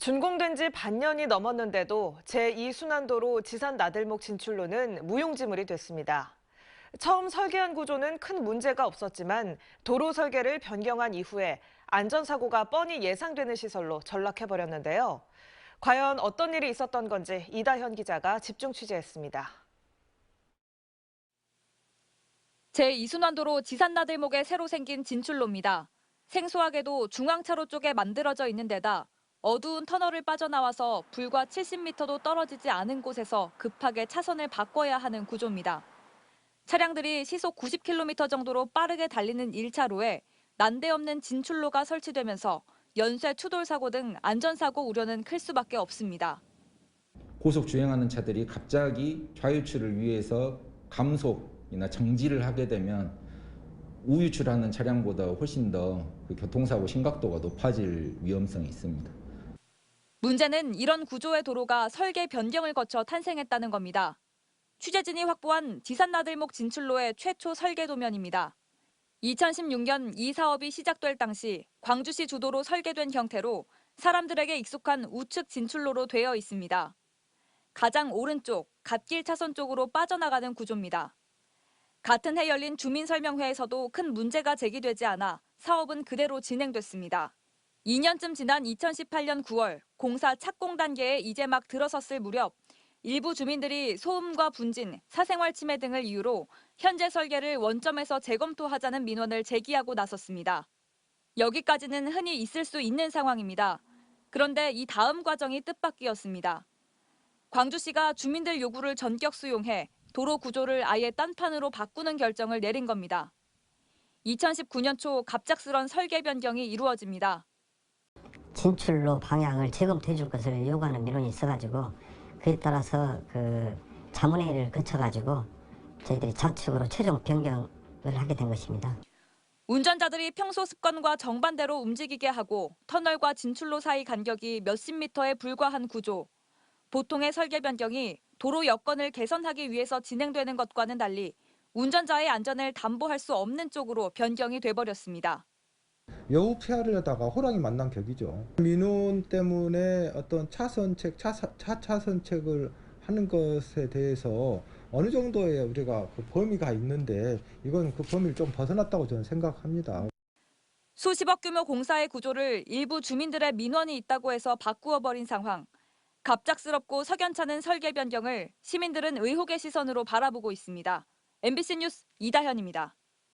준공된 지 반년이 넘었는데도 제2순환도로 지산-나들목 진출로는 무용지물이 됐습니다. 처음 설계한 구조는 큰 문제가 없었지만 도로 설계를 변경한 이후에 안전사고가 뻔히 예상되는 시설로 전락해버렸는데요. 과연 어떤 일이 있었던 건지 이다현 기자가 집중 취재했습니다. 제2순환도로 지산나들목에 새로 생긴 진출로입니다. 생소하게도 중앙차로 쪽에 만들어져 있는 데다 어두운 터널을 빠져나와서 불과 70m도 떨어지지 않은 곳에서 급하게 차선을 바꿔야 하는 구조입니다. 차량들이 시속 90km 정도로 빠르게 달리는 1차로에 난데없는 진출로가 설치되면서 연쇄 추돌 사고 등 안전사고 우려는 클 수밖에 없습니다. 고속 주행하는 차들이 갑자기 좌유출을 위해서 감속이나 정지를 하게 되면 우유출하는 차량보다 훨씬 더 교통사고 심각도가 높아질 위험성이 있습니다. 문제는 이런 구조의 도로가 설계 변경을 거쳐 탄생했다는 겁니다. 취재진이 확보한 지산나들목 진출로의 최초 설계 도면입니다. 2016년 이 사업이 시작될 당시 광주시 주도로 설계된 형태로 사람들에게 익숙한 우측 진출로로 되어 있습니다. 가장 오른쪽, 갓길 차선 쪽으로 빠져나가는 구조입니다. 같은 해 열린 주민설명회에서도 큰 문제가 제기되지 않아 사업은 그대로 진행됐습니다. 2년쯤 지난 2018년 9월 공사 착공 단계에 이제 막 들어섰을 무렵 일부 주민들이 소음과 분진, 사생활 침해 등을 이유로 현재 설계를 원점에서 재검토하자는 민원을 제기하고 나섰습니다. 여기까지는 흔히 있을 수 있는 상황입니다. 그런데 이 다음 과정이 뜻밖이었습니다. 광주시가 주민들 요구를 전격 수용해 도로 구조를 아예 딴판으로 바꾸는 결정을 내린 겁니다. 2019년 초 갑작스런 설계 변경이 이루어집니다. 진출로 방향을 재검토해 줄 것을 요구하는 민원이 있어가지고 그에 따라서 자문회의를 거쳐가지고 저희들이 좌측으로 최종 변경을 하게 된 것입니다. 운전자들이 평소 습관과 정반대로 움직이게 하고 터널과 진출로 사이 간격이 몇십 미터에 불과한 구조. 보통의 설계 변경이 도로 여건을 개선하기 위해서 진행되는 것과는 달리 운전자의 안전을 담보할 수 없는 쪽으로 변경이 돼버렸습니다. 여우 피하려다가 호랑이 만난 격이죠. 민원 때문에 어떤 차선책을 하는 것에 대해서 어느 정도의 우리가 범위가 있는데 이건 그 범위를 좀 벗어났다고 저는 생각합니다. 수십억 규모 공사의 구조를 일부 주민들의 민원이 있다고 해서 바꾸어 버린 상황. 갑작스럽고 석연찮은 설계 변경을 시민들은 의혹의 시선으로 바라보고 있습니다. MBC 뉴스 이다현입니다.